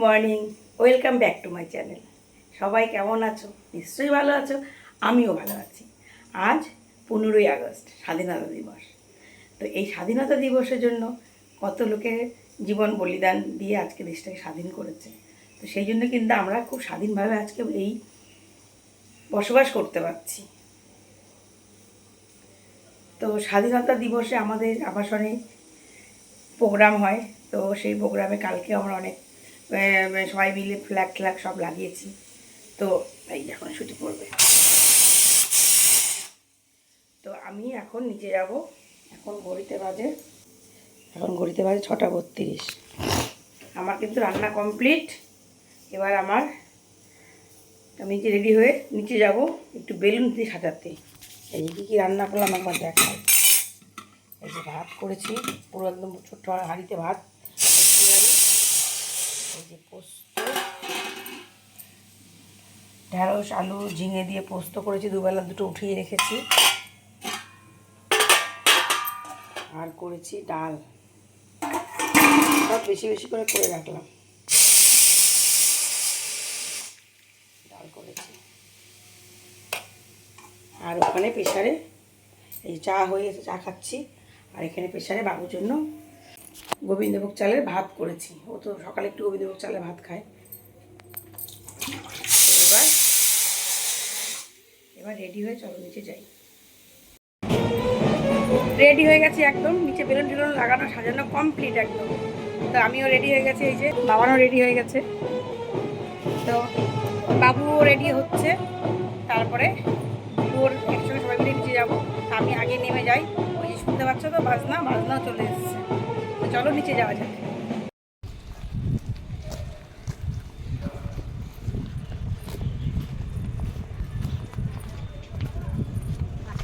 Morning, welcome back to my channel. সবাই কেমন আছো? নিশ্চয়ই ভালো আছো, আমিও ভালো আছি। আজ 15ই আগস্ট, স্বাধীনতা দিবস। তো এই স্বাধীনতা দিবসের জন্য কত লোকের জীবন বলিদান দিয়ে আজকে দেশটাকে স্বাধীন করেছে। তো সেই জন্য কিন্তু আমরা খুব স্বাধীনভাবে আজকে এই বসবাস করতে পারছি। তো স্বাধীনতা দিবসে আমাদের আবাসনে প্রোগ্রাম হয়। তো সেই প্রোগ্রামে কালকে আমরা অনেক সবাই মিলে ফ্ল্যাগ সব লাগিয়েছি। তো এই এখন ছুটি পড়বে। তো আমি এখন নিচে যাব। এখন ঘড়িতে বাজে 6:32। আমার কিন্তু রান্না কমপ্লিট। এবার আমি যে রেডি হয়ে নিচে যাব একটু বেলুন দিয়ে সাজাতে। এই যে কী রান্না করলাম একবার দেখাই। এই যে ভাত করেছি, পুরো একদম ছোট্ট হাঁড়িতে ভাত। এই যে পোস্ত, ঢেঁড়স আলু ঝিঙে দিয়ে পোস্ত করেছি, দুবেলা দুটো উঠিয়ে রেখেছি। আর করেছি ডাল, সব বেশি বেশি করে রাখলাম। ডাল করেছি। আর ওখানে প্রেসারে এই চা হয়ে গেছে, চা খাচ্ছি। আর এখানে প্রেসারে বাবুর জন্য গোবিন্দভোগ চালের ভাত করেছি। ও তো সকালে একটু গোবিন্দভোগ চালের ভাত খায়। এবার রেডি হয়ে চলো নিচে যাই। রেডি হয়ে গেছি একদম, নিচে বেলুন টেলুন লাগানো সাজানো কমপ্লিট একদম। তো আমিও রেডি হয়ে গেছি, এই যে বাবারও রেডি হয়ে গেছে। তো বাবুও রেডি হচ্ছে, তারপরে ওর একসঙ্গে সবাই মিলে নিচে যাবো। আমি আগে নেমে যাই। ওই যে শুনতে পাচ্ছ তো বাজনাও চলে এসেছে। তো চলো নিচে যাওয়া যাক।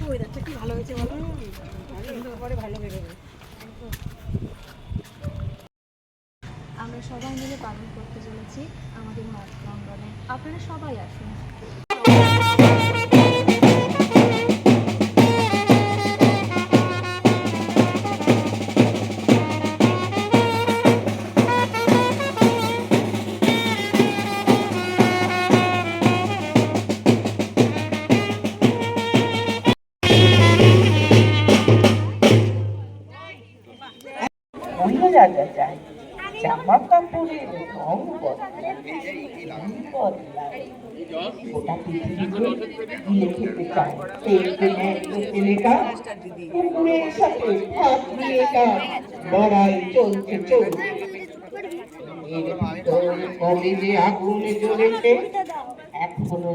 ওয়েদারটা কি ভালো হয়েছে বলো, ভালো বেরোবে। আমরা সবাই মিলে পালন করতে চলেছি আমাদের মঠ প্রাঙ্গণে। আপনারা সবাই আসুন। জামা কাপড়ের রং বদলায়, গোটা পৃথিবীকে গিলে খেতে চায়। লেখা কুকুরের সাথে হাত দিয়ে লড়াই চলছে চলছে। এর ভিতর কবে যে আগুন জ্বলেছে এখনো।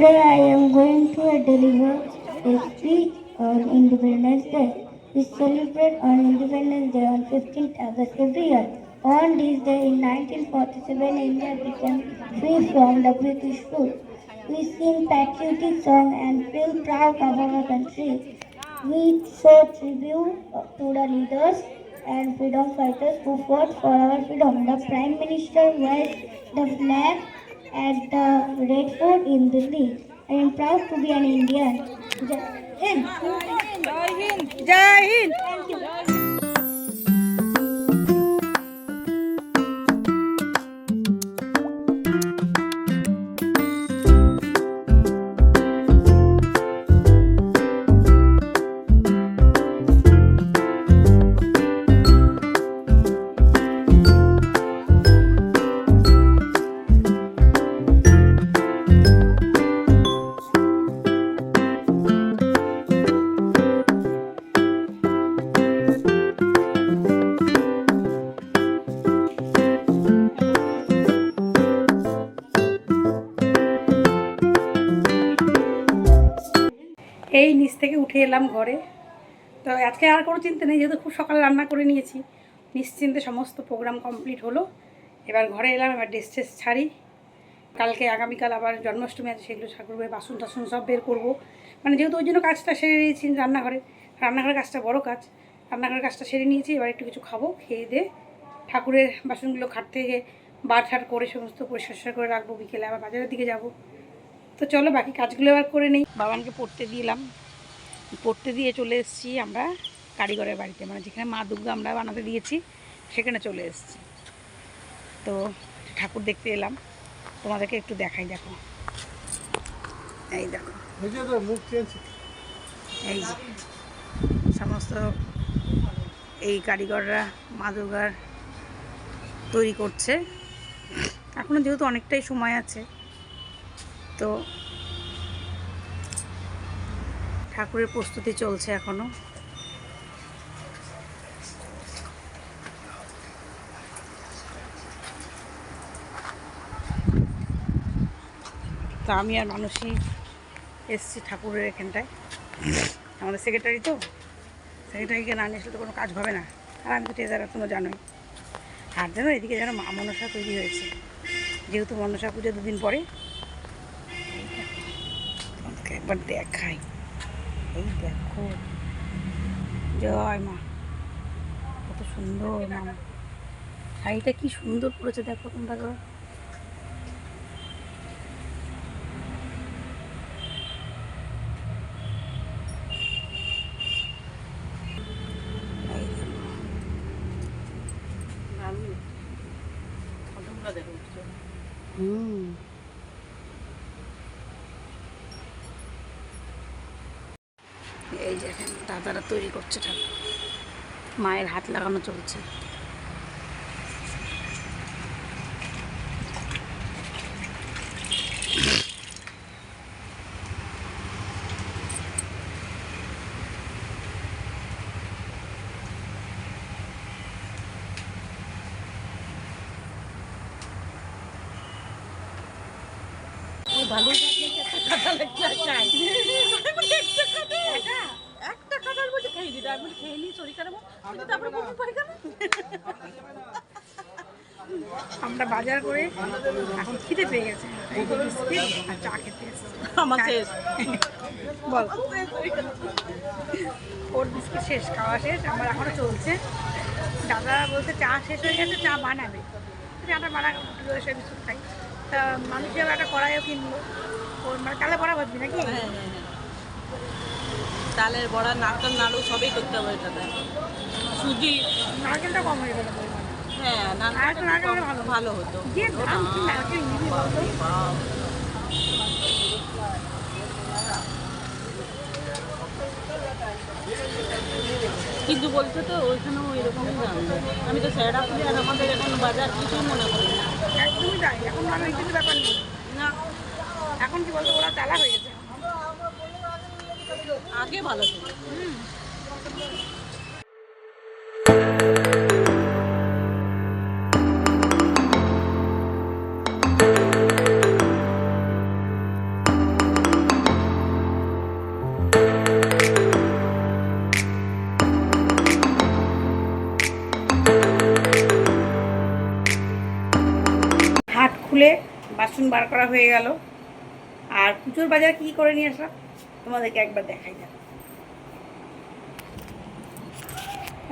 Today I am going to deliver a speech on Independence Day. We celebrate on Independence Day on 15th August every year. On this day in 1947, India became free from the British rule. We sing patriotic song and feel proud of our country. We show tribute to the leaders and freedom fighters who fought for our freedom. The Prime Minister wears the flag at the Red Fort in Delhi. I am proud to be an Indian. Jai Hind. Jai Hind. Thank you. এই নিচ থেকে উঠে এলাম ঘরে। তো আজকে আর কোনো চিন্তা নেই, যেহেতু খুব সকালে রান্না করে নিয়েছি। নিশ্চিন্তে সমস্ত প্রোগ্রাম কমপ্লিট হলো। এবার ঘরে এলাম, এবার ড্রেস ট্রেস ছাড়ি। কালকে আগামীকাল আবার জন্মাষ্টমী আছে, সেগুলো ঠাকুরের বাসন টাসন সব বের করবো। মানে যেহেতু ওই জন্য কাজটা সেরে নিয়েছি রান্নাঘরের কাজটা বড় কাজ, রান্নাঘরের কাজটা সেরে নিয়েছি। এবার একটু কিছু খাবো, খেয়ে দিয়ে ঠাকুরের বাসনগুলো ঘাট থেকে বার ঠাট করে সমস্ত পরিষ্কার করে রাখবো, বিকেলে আবার বাজারের দিকে যাব। তো চলো বাকি কাজগুলো এবার করে নিই। বাবানকে পড়তে দিলাম, পড়তে দিয়ে চলে এসেছি আমরা কারিগরের বাড়িতে, মানে যেখানে মা দুর্গা আমরা বানাতে দিয়েছি সেখানে চলে এসেছি। তো ঠাকুর দেখতে এলাম, তোমাদেরকে একটু দেখাই। দেখো এই দেখো, এই যে সমস্ত এই কারিগররা মা দুর্গার তৈরি করছে। এখনও যেহেতু অনেকটাই সময় আছে, তো ঠাকুরের প্রস্তুতি চলছে এখনো। তো আমি আর মানুষই এসছি ঠাকুরের এখানটায়, আমাদের সেক্রেটারি, তো সেক্রেটারিকে না নিয়ে আসলে তো কোনো কাজ হবে না। আর আমি তো ট্রেজারার, তোমরা জানোই। আর যেন এদিকে যেন মা মনসা তৈরি হয়েছে, যেহেতু মনসা পুজো 2 দিন পরে। তোমাকে একবার দেখাই, এই দেখো, জয় মা, কত সুন্দর মা, শাড়িটা কি সুন্দর পড়েছে দেখো তোমরা। এই যে দাদারা তৈরি করছে ঠাকুর, মায়ের হাত লাগানো চলছে। ভালো একটা কাটার মধ্যে খেয়ে দিতে, আমি খেয়ে নিই শরীর খারাপ, তারপরে আমরা বাজার করে এখন খিদে পেয়ে গেছে, বিস্কিট আর চা খেতে এসেছি। আমার শেষ, বল ওর বিস্কিট শেষ, খাওয়া শেষ, আমার এখনও চলছে। দাদা বলতে চা শেষ হয়ে গেছে, চা বানাবে, চাটা বানাবো, সে বিস্কুট খাই। তা মানুষ যাবে, একটা কড়াইও কিনবো, ওর মানে তাহলে বড়া ভাজবি নাকি? তালের বড়া, নারকেল নাড়ু সবই করতে হবে এটাতে। সুজি, নারকেলটা কম হয়ে গেল, হ্যাঁ নারকেল ভালো ভালো হতো। যে দাম কি নারকেল নিবি বলতো? কিন্তু বলছে তো ওইখানেও এরকমই দাম। আমি তো স্যারাপুরি আর আমাদের এখন বাজার কিছুই মনে করি না। একদমই তাই, এখন মানুষ কিছু ব্যাপার নেই না, এখন কি বলতো, ওরা চালা হয়ে গেছে। আগে ভালো ছিল। হাট খুলে বাসন বার করা হয়ে গেল। আর পুজোর বাজার কি করে নিয়ে আসলাম তোমাদেরকে একবার দেখাই। দেখো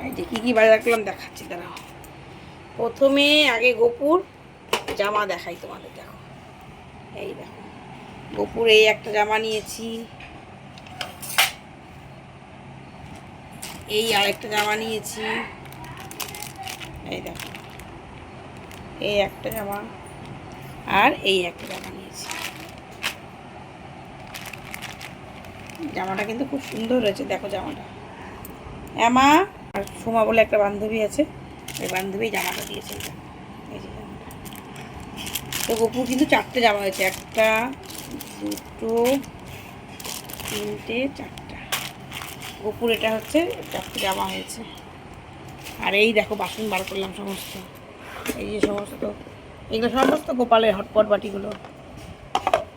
এই যে কী বাজার করলাম দেখাচ্ছি, দাঁড়াও। প্রথমে আগে গোপুর জামা দেখাই তোমাদের। দেখো এই দেখো, গোপুর এই একটা জামা নিয়েছি, এই আরেকটা জামা নিয়েছি, এই দেখো এই একটা জামা, আর এই একটা জামা নিয়েছি। জামাটা কিন্তু খুব সুন্দর হয়েছে, দেখো জামাটা। এমা আর সোমা বলে একটা বান্ধবী আছে, ওই বান্ধবী জামাটা দিয়েছে। এই যে জামাটা, তো গোপুর কিন্তু 4টে জামা হয়েছে, 1 2 3 4টা। গোপুর এটা হচ্ছে 4টে জামা হয়েছে। আর এই দেখো বাসন বার করলাম সমস্ত, এই যে সমস্ত, এগুলো সমস্ত গোপালের হটপট বাটিগুলো,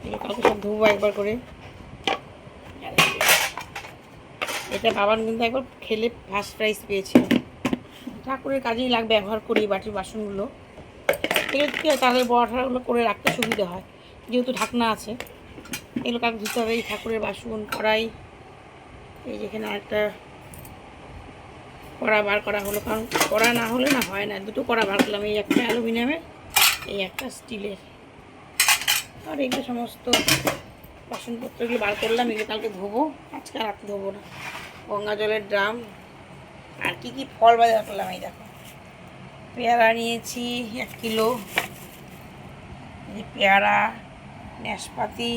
এগুলো কালকে সব ধুবো একবার করে। এটা বাবান কিন্তু একবার খেলে ফার্স্ট প্রাইজ পেয়েছিল। ঠাকুরের কাজেই লাগবে, ব্যবহার করি বাটির বাসনগুলো। এগুলো কী হয়, তাহলে বড়াগুলো করে রাখতে সুবিধা হয়, যেহেতু ঢাকনা আছে। এগুলো কাকে ধুতে হবে, এই ঠাকুরের বাসন কড়াই, এই যেখানে একটা কড়া বার করা হলো, কারণ কড়া না হলে না হয় না, দুটো কড়া বার করলাম, এই একটা অ্যালুমিনিয়ামের, এই একটা স্টিলের। আর এগুলো সমস্ত বাসনপত্রগুলো বার করলাম, এগুলো কালকে ধোবো, আজকে রাতে ধোবো না। গঙ্গা জলের ড্রাম। আর কি কি ফল বাজার করলাম, এই দেখো পেয়ারা নিয়েছি 1 কিলো, এই পেয়ারা, নাশপাতি,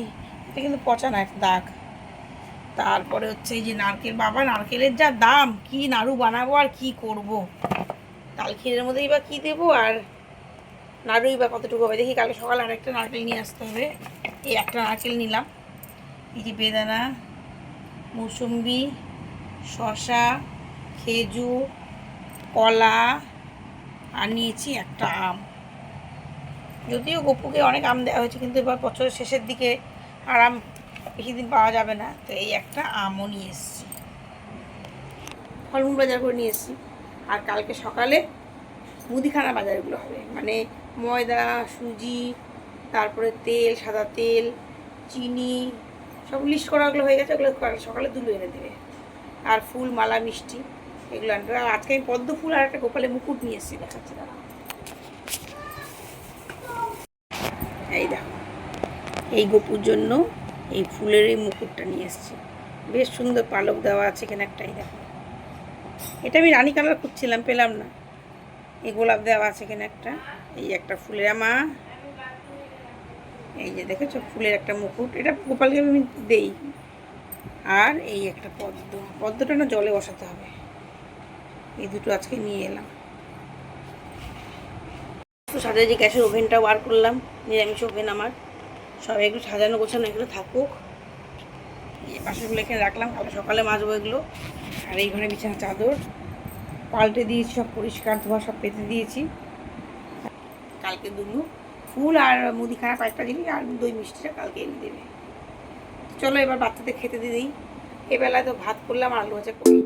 এটা কিন্তু পচা না, একটা দাগ। তারপরে হচ্ছে এই যে নারকেল, বাবা নারকেলের যা দাম, কি নাড়ু বানাবো আর কি করব, তালখিরের মধ্যেই বা কী দেবো আর নাড়ুই বা কতটুকু হবে। দেখি কালকে সকালে আরেকটা নারকেল নিয়ে আসতে হবে। এই একটা নারকেল নিলাম, এই যে বেদানা, মৌসুম্বি, শসা, খেজুর, কলা, আর নিয়েছি একটা আম। যদিও গপুকে অনেক আম দেওয়া হয়েছে, কিন্তু এবার বছরের শেষের দিকে আর আম বেশি দিন পাওয়া যাবে না, তো এই একটা আমও নিয়ে এসেছি, ফলমূল বাজার করে নিয়ে এসেছি। আর কালকে সকালে মুদিখানা বাজারগুলো হবে, মানে ময়দা, সুজি, তারপরে তেল, সাদা তেল, চিনি, সব লিস্ট করাগুলো হয়ে গেছে, ওগুলো সকালে দুলো এনে দেবে। আর ফুল, মালা, মিষ্টি এগুলো আনবে। আর আজকে আমি পদ্ম ফুল আর একটা গোপালের মুকুট নিয়ে এসেছি, দেখাচ্ছি দাঁড়া। এই দেখো, এই গপুর জন্য এই ফুলের এই মুকুটটা নিয়ে এসেছি, বেশ সুন্দর পালক দেওয়া আছে এখানে একটাই, দেখো এটা আমি রানী কালার খুঁজছিলাম, পেলাম না। এই গোলাপ দেওয়া আছে এখানে একটা, এই একটা ফুলের আমা, এই যে দেখেছো ফুলের একটা মুকুট, এটা গোপালকে আমি দেই। আর এই একটা পদ্ম, পদ্মটা না জলে বসাতে হবে। এই দুটো আজকে নিয়ে এলাম। তো সাথে যে গ্যাসের ওভেনটাও বার করলাম, নিরামিষ ওভেন আমার, সব একটু সাজানো গোছানো এগুলো থাকুক। এই বাসনগুলো এখানে রাখলাম, কাল সকালে মাজবো এগুলো। আর এই ঘরে বিছানা চাদর পাল্টে দিয়েছি, সব পরিষ্কার ধোয়া সব পেতে দিয়েছি। কালকে দুলু ফুল আর মুদিখানা কয়েকটা জিনিস আর দই মিষ্টিটা কালকে এনে দেবে। চলো এবার বাচ্চাদের খেতে দিয়ে দিই। এবেলায় তো ভাত করলাম আর আলু ভাজা করি।